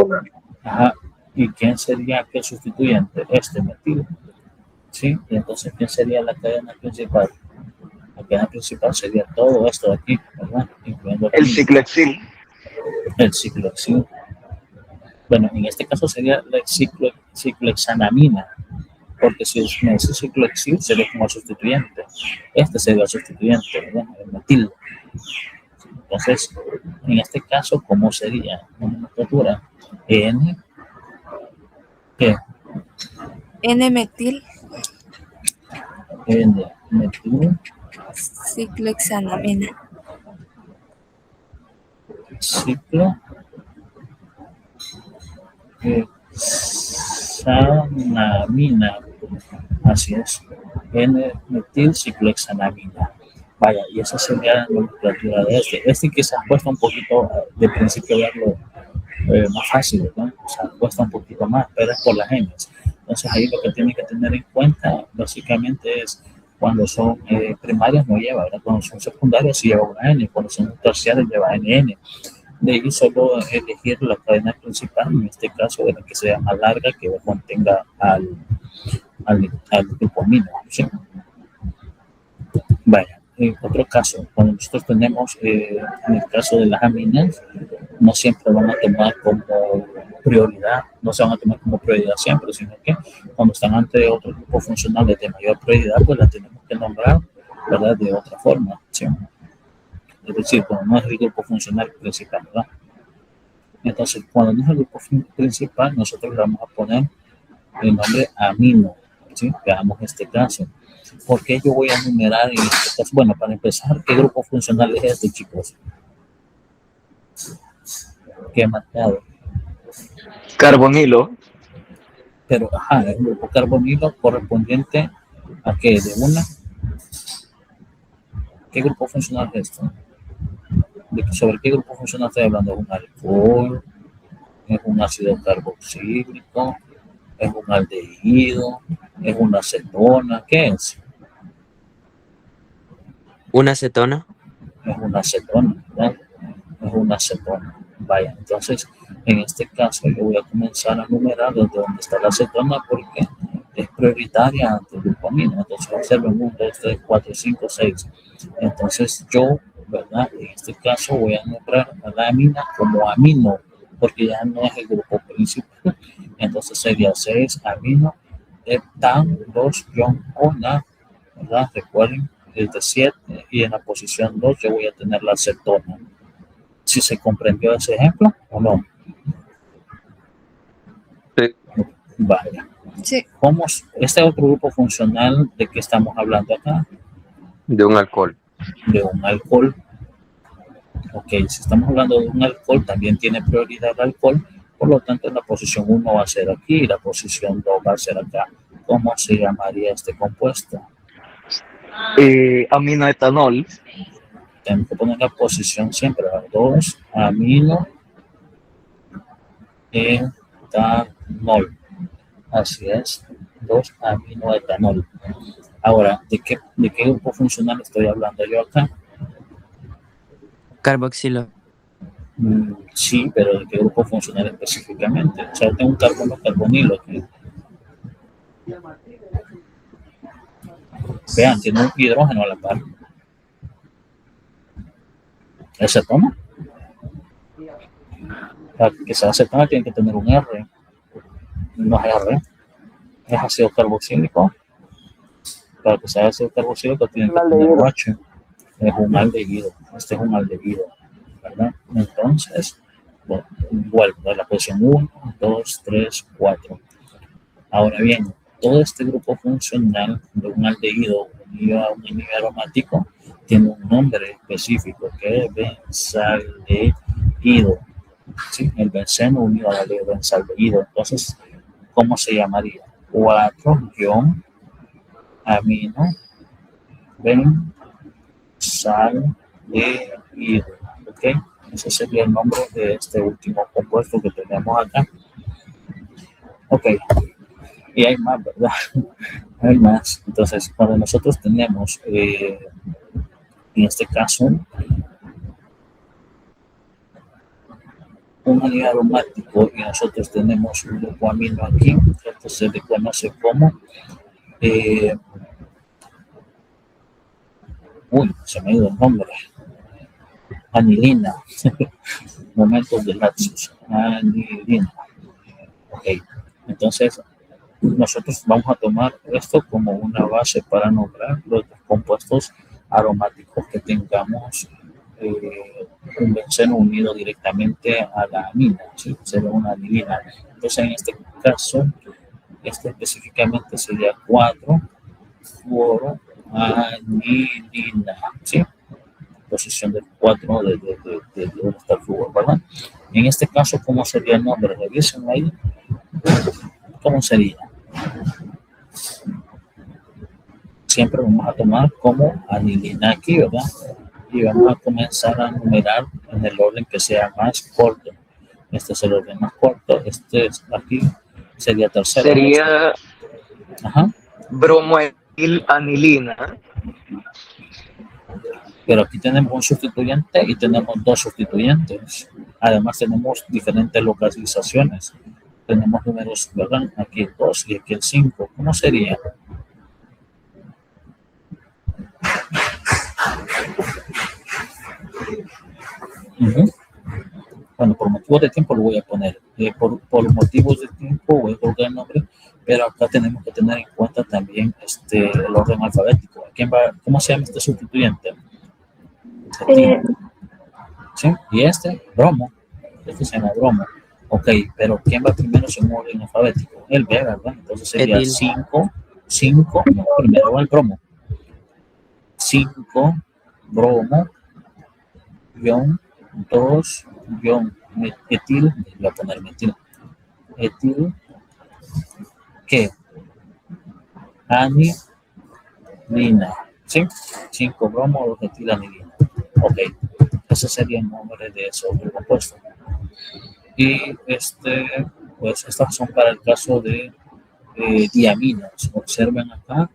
Ajá. ¿Y quién sería aquel sustituyente? Este metil. ¿Sí? Y entonces, ¿quién sería la cadena principal? La cadena principal sería todo esto de aquí, ¿verdad? Incluyendo El ciclohexil. el ciclohexil. Bueno, en este caso sería la ciclohexanamina, porque si me dice ciclohexil sería como el sustituyente. Este sería el sustituyente, ¿verdad? El metil. Entonces, en este caso, ¿cómo sería una nomenclatura? N, ¿qué? N-metil N, metil, ciclohexanamina. ciclo, hexanamina. Así es. N-metil ciclohexanamina. Vaya, y esa sería la nomenclatura de este. Este quizás cuesta un poquito de principio verlo más fácil, ¿no? O sea, cuesta un poquito más, pero es por las genes. Entonces ahí lo que tienen que tener en cuenta básicamente es cuando son primarias no lleva, ¿verdad? Cuando son secundarias sí lleva una N, cuando son terciarias lleva NN. De ahí solo elegir la cadena principal, en este caso de la que sea más larga, que contenga al grupo amino, ¿sí? Vaya, en otro caso, cuando nosotros tenemos, en el caso de las aminas, no siempre van a tomar como prioridad, no se van a tomar como prioridad siempre, sino que cuando están ante otros grupos funcionales de mayor prioridad, pues las tenemos que nombrar, ¿verdad? De otra forma, ¿sí? Es decir, cuando no es el grupo funcional principal, ¿verdad? Entonces, cuando no es el grupo principal, nosotros le vamos a poner el nombre amino, ¿sí? Veamos este caso. ¿Por qué yo voy a numerar en este caso? Bueno, para empezar, ¿qué grupo funcional es este, chicos? ¿Qué he marcado? Carbonilo. Pero, ajá, es un grupo carbonilo correspondiente a qué, de una. ¿Qué grupo funcional es esto? ¿Sobre qué grupo funcional estoy hablando? ¿Es un alcohol? ¿Es un ácido carboxílico? ¿Es un aldehído? ¿Es una acetona? ¿Qué es? ¿Una acetona? Es una acetona, ¿verdad? Es una acetona. Vaya, entonces, en este caso yo voy a comenzar a numerar desde donde está la acetona porque es prioritaria ante el grupo amino. Entonces, observen 1, 2, 3, 4, 5, 6. Entonces, yo, ¿verdad? En este caso voy a nombrar a la amina como amino porque ya no es el grupo principal. Entonces, sería 6 amino, heptan, 2-ona, ¿verdad? Recuerden, es de 7 y en la posición 2 yo voy a tener la acetona. Si se comprendió ese ejemplo o no. Sí. Vaya. Sí. ¿Cómo este otro grupo funcional de qué estamos hablando acá? De un alcohol. De un alcohol. Ok, si estamos hablando de un alcohol, también tiene prioridad el alcohol, por lo tanto en la posición 1 va a ser aquí y la posición 2 va a ser acá. ¿Cómo se llamaría este compuesto? Aminoetanol. Tenemos que poner la posición siempre, 2 amino etanol. Así es, 2 aminoetanol. Ahora, ¿de qué grupo funcional estoy hablando yo acá? Carboxilo. Sí, pero ¿de qué grupo funcional específicamente? O sea, tengo un carbono carbonilo aquí. Vean, tiene un hidrógeno a la par. ¿Acetona? Para que sea acetona tiene que tener un R. No es R. Es ácido carboxílico. Para que sea ácido carboxílico tiene que tener un H. Es un aldehído. Este es un aldehído, ¿verdad? Entonces, bueno, vuelvo a la posición 1, 2, 3, 4. Ahora bien, todo este grupo funcional de un aldehído unido a un anillo aromático tiene un nombre específico que es benzaldehído. ¿Sí? El benceno unido al benzaldehído. Entonces, ¿cómo se llamaría? 4-amino benzaldehído. ¿Ok? Ese sería el nombre de este último compuesto que tenemos acá. Ok. Y hay más, ¿verdad? Hay más. Entonces, cuando nosotros tenemos En este caso, un anillo aromático y nosotros tenemos un grupo amino aquí, esto se le conoce como se me ha ido el nombre, anilina. Momentos de lapsus, anilina. Ok, entonces nosotros vamos a tomar esto como una base para nombrar los compuestos aromáticos que tengamos un benceno unido directamente a la amina, ¿sí? Sería una anilina. Entonces en este caso, este específicamente sería 4-fluoroanilina, ¿sí? Posición del 4 de donde está el flúor, ¿verdad? En este caso, ¿cómo sería el nombre? Revisen ahí. ¿Cómo sería? Siempre vamos a tomar como anilina aquí, ¿verdad? Y vamos a comenzar a numerar en el orden que sea más corto. Este es el orden más corto. Este es aquí sería tercero. Sería Ajá. bromoetilanilina. Pero aquí tenemos un sustituyente y tenemos dos sustituyentes. Además tenemos diferentes localizaciones. Tenemos números, ¿verdad? Aquí el 2 y aquí el 5. ¿Cómo sería? Bueno, por motivos de tiempo lo voy a poner. Por motivos de tiempo voy a colocar el nombre, pero acá tenemos que tener en cuenta también el orden alfabético. ¿Cómo se llama este sustituyente? ¿Sí? Y bromo. Este se llama bromo. Ok, pero ¿quién va primero en orden alfabético? El B, ¿verdad? Entonces sería 5, no, primero va el bromo. 5, bromo, guión, 2, guión, etil, voy a poner metil, etil, ¿qué? Anilina, ¿sí? 5 bromo, 2 etilanilina. Ok, ese sería el nombre de esos compuestos. Y pues estas son para el caso de diaminas. Observen acá,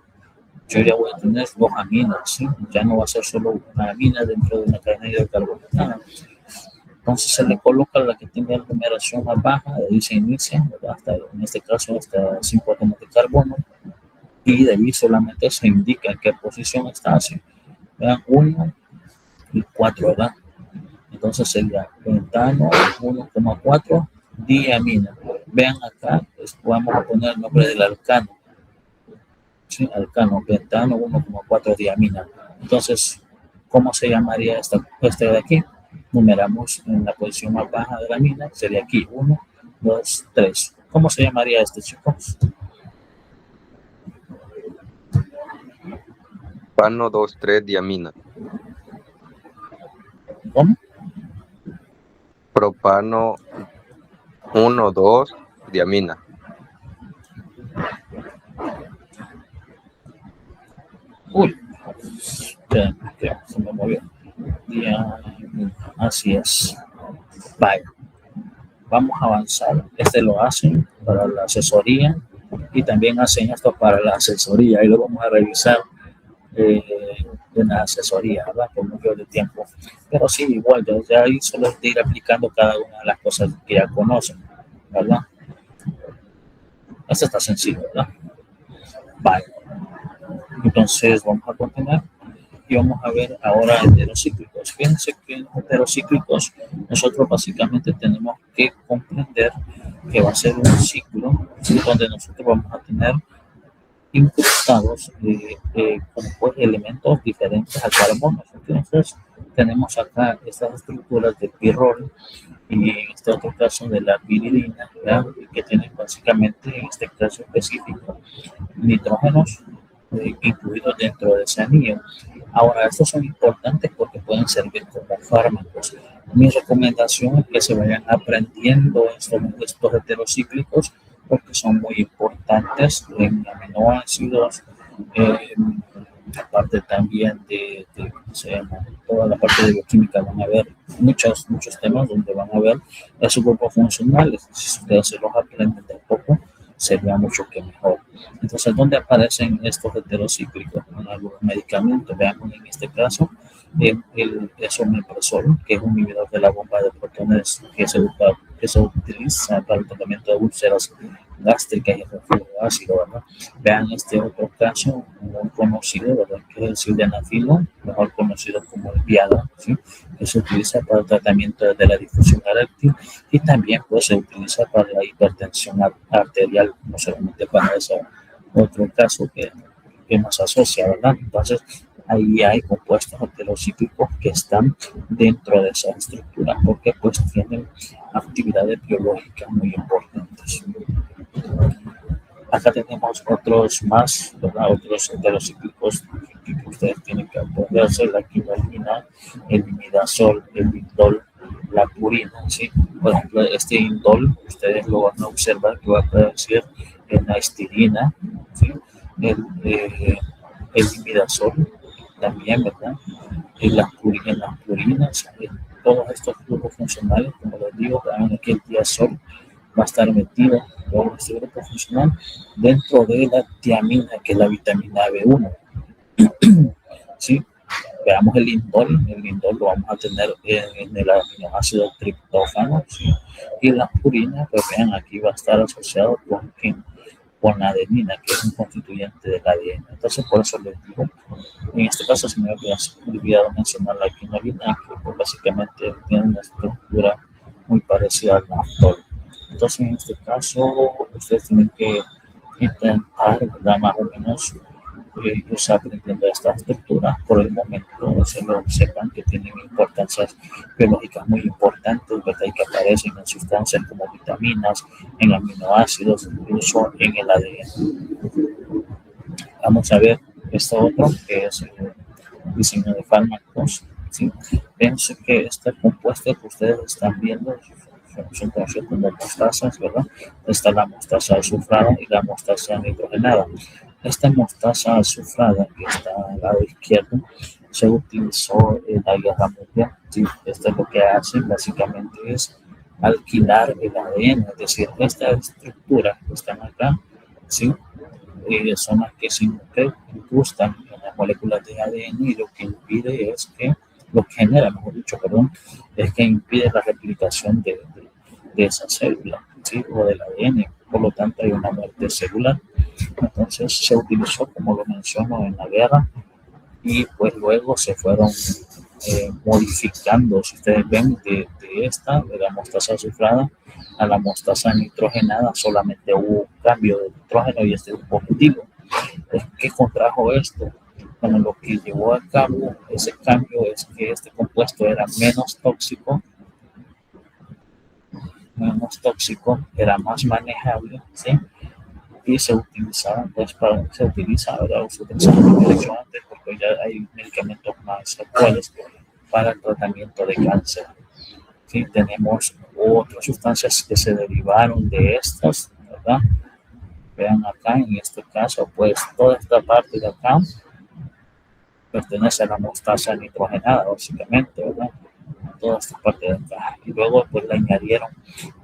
yo ya voy a tener 2 aminas, ¿sí? Ya no va a ser solo una amina dentro de una cadena hidrocarbonatada. Entonces se le coloca la que tenga la numeración más baja, de ahí se inicia, ¿verdad? En este caso hasta 5 átomos de carbono, y de ahí solamente se indica en qué posición está, así. Vean, 1 y 4, ¿verdad? Entonces sería pentano 1,4 diamina. Vean acá, vamos a poner el nombre del alcano. Sí, alcano, pentano 1,4 diamina. Entonces, ¿cómo se llamaría este de aquí? Numeramos en la posición más baja de la amina, sería aquí 1, 2, 3. ¿Cómo se llamaría este, chicos? Propano 2,3 diamina. ¿Cómo? Propano 1,2 diamina. Uy, ya, se me movió. Así es. Vaya, vamos a avanzar. Lo hacen para la asesoría y también hacen esto para la asesoría y lo vamos a revisar en la asesoría, ¿verdad? Por mucho de tiempo. Pero sí, igual, ya ahí solo es de ir aplicando cada una de las cosas que ya conocen, ¿verdad? Esto está sencillo, ¿verdad? Vale. Entonces vamos a continuar y vamos a ver ahora heterocíclicos. Fíjense que en heterocíclicos nosotros básicamente tenemos que comprender que va a ser un ciclo donde nosotros vamos a tener incrustados elementos diferentes al carbono. Entonces tenemos acá estas estructuras de pirrol y en este otro caso de la piridina, ¿verdad? Que tienen básicamente en este caso específico nitrógenos incluidos dentro de ese anillo. Ahora, estos son importantes porque pueden servir como fármacos. Mi recomendación es que se vayan aprendiendo estos heterocíclicos porque son muy importantes en aminoácidos, aparte también de toda la parte de bioquímica. Van a ver muchos temas donde van a ver esos grupos funcionales. Si ustedes se los aprenden de a poco, sería mucho que mejor. Entonces, ¿dónde aparecen estos heterocíclicos? En algunos medicamentos, veamos en este caso, el esomeprazol, que es un inhibidor de la bomba de protones que se utiliza para el tratamiento de úlceras gástricas y reflujo ácido, ¿verdad? Vean este otro caso muy conocido, ¿verdad? Que es el sildenafilo, mejor conocido como el Viagra, ¿sí? Que se utiliza para el tratamiento de la difusión eréctil y también pues, se utiliza para la hipertensión arterial, no solamente para ese otro caso que nos asocia, ¿verdad? Entonces, ahí hay compuestos heterocíclicos que están dentro de esa estructura porque pues tienen actividades biológicas muy importantes. Acá tenemos otros más, ¿verdad? Otros heterocíclicos que ustedes tienen que aprenderse: la quinolina, el imidazol, el indol, la purina, ¿sí? Por ejemplo, este indol, ustedes lo van a observar que va a aparecer en la histidina, ¿sí? El imidazol también, ¿verdad? En las purinas, en todos estos grupos funcionales, como les digo, también aquí el diazol va a estar metido en todo este grupo funcional dentro de la tiamina, que es la vitamina B1. ¿Sí? Veamos el lindol lo vamos a tener en el aminoácido triptófano, ¿sí? Y la purina, pues vean, aquí va a estar asociado con la adenina, que es un constituyente del ADN. Entonces, por eso les digo, en este caso se me había olvidado mencionar la quinolina, que pues, básicamente tiene una estructura muy parecida al naftol. Entonces, en este caso, ustedes tienen que intentar, ¿verdad? Más o menos ellos aprendiendo esta estructura por el momento, se lo sepan que tienen importancias biológicas muy importantes, ¿verdad? Y que aparecen en sustancias como vitaminas, en aminoácidos, incluso en el ADN. Vamos a ver esto otro, que es el diseño de fármacos, ¿sí? Pienso que este compuesto que ustedes están viendo son conocidos como mostazas, ¿verdad? Está la mostaza azufrada y la mostaza nitrogenada. Esta mostaza azufrada, que está al lado izquierdo, se utilizó en la Guerra Mundial. ¿Sí? Esto es lo que hacen, básicamente es alquilar el ADN, es decir, estas estructuras que están acá, ¿sí? Son las que se incrustan en las moléculas de ADN y lo que impide es que, lo que genera, mejor dicho, perdón, es que impide la replicación de esa célula, ¿sí? O del ADN. Por lo tanto, hay una muerte celular. Entonces, se utilizó, como lo menciono, en la guerra y pues luego se fueron modificando, si ustedes ven, de la mostaza azufrada a la mostaza nitrogenada, solamente hubo un cambio de nitrógeno y este es un positivo. ¿Qué contrajo esto? Bueno, lo que llevó a cabo ese cambio es que este compuesto era menos tóxico, era más manejable, ¿sí? Y se utilizaba, pues, se utiliza ahora, o se utilizaba mucho antes, porque ya hay medicamentos más actuales para el tratamiento de cáncer. ¿Sí? Tenemos otras sustancias que se derivaron de estas, ¿verdad? Vean acá, en este caso, pues toda esta parte de acá pertenece a la mostaza nitrogenada, básicamente, ¿verdad? Toda esta parte de acá. Y luego, pues, le añadieron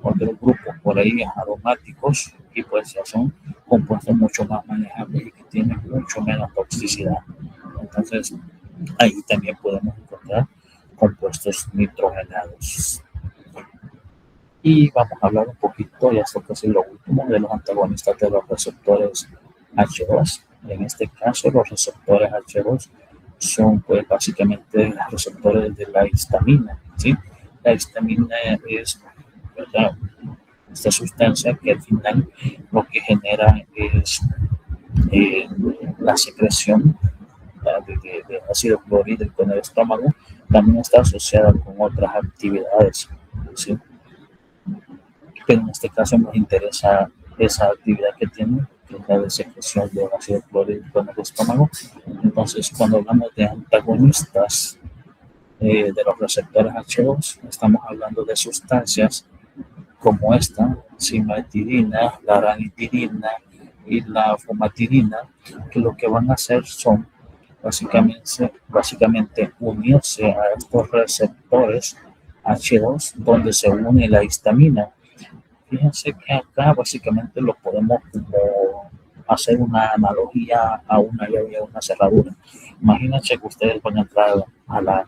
otros grupos por ahí aromáticos y pues ya son compuestos mucho más manejables y que tienen mucho menos toxicidad. Entonces, ahí también podemos encontrar compuestos nitrogenados. Y vamos a hablar un poquito, ya esto casi lo último, de los antagonistas de los receptores H2. En este caso, los receptores H2 son, pues, básicamente receptores de la histamina, ¿sí? La histamina es, ¿verdad?, esta sustancia que al final lo que genera es la secreción de ácido clorhídrico en el estómago. También está asociada con otras actividades, ¿sí? Pero en este caso nos interesa esa actividad que tiene, que es la de secreción de ácido clorhídrico en el estómago. Entonces, cuando hablamos de antagonistas de los receptores H2, estamos hablando de sustancias como esta, cimetidina, la ranitidina y la fumatidina, que lo que van a hacer son básicamente unirse a estos receptores H2 donde se une la histamina. Fíjense que acá básicamente lo podemos como hacer una analogía a una llave y a una cerradura. Imagínense que ustedes van a entrar a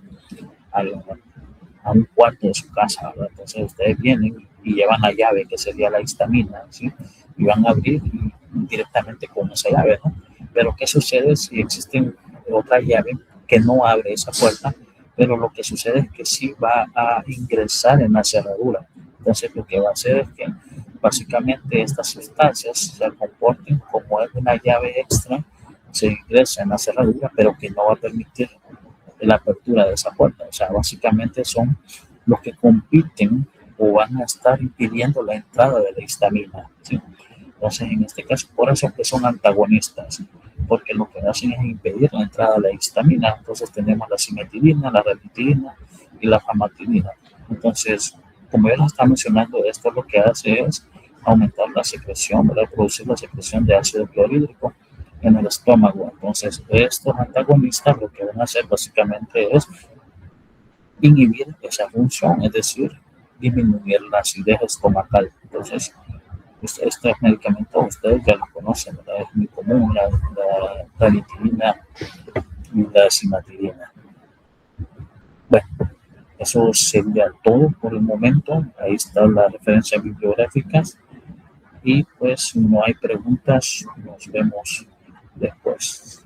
a un cuarto de su casa, ¿verdad? Entonces ustedes vienen y llevan la llave, que sería la histamina, ¿sí? Y van a abrir directamente con esa llave, ¿no? Pero ¿qué sucede si existe otra llave que no abre esa puerta? Pero lo que sucede es que sí va a ingresar en la cerradura. Entonces lo que va a hacer es que básicamente estas sustancias se comporten como es una llave extra, se ingresa en la cerradura, pero que no va a permitir la apertura de esa puerta. O sea, básicamente son los que compiten o van a estar impidiendo la entrada de la histamina, ¿sí? Entonces, en este caso, por eso es que son antagonistas, porque lo que hacen es impedir la entrada de la histamina. Entonces, tenemos la cimetidina, la ranitidina y la famatinina. Entonces, como ya lo está mencionando, esto lo que hace es aumentar la secreción, ¿verdad? Producir la secreción de ácido clorhídrico en el estómago. Entonces, estos antagonistas lo que van a hacer básicamente es inhibir esa función, es decir, disminuir la acidez estomacal. Entonces, estos medicamentos ustedes ya los conocen, ¿verdad? Es muy común la ranitidina y la cimetidina. Bueno, eso sería todo por el momento. Ahí están las referencias bibliográficas. Y pues, si no hay preguntas, nos vemos después.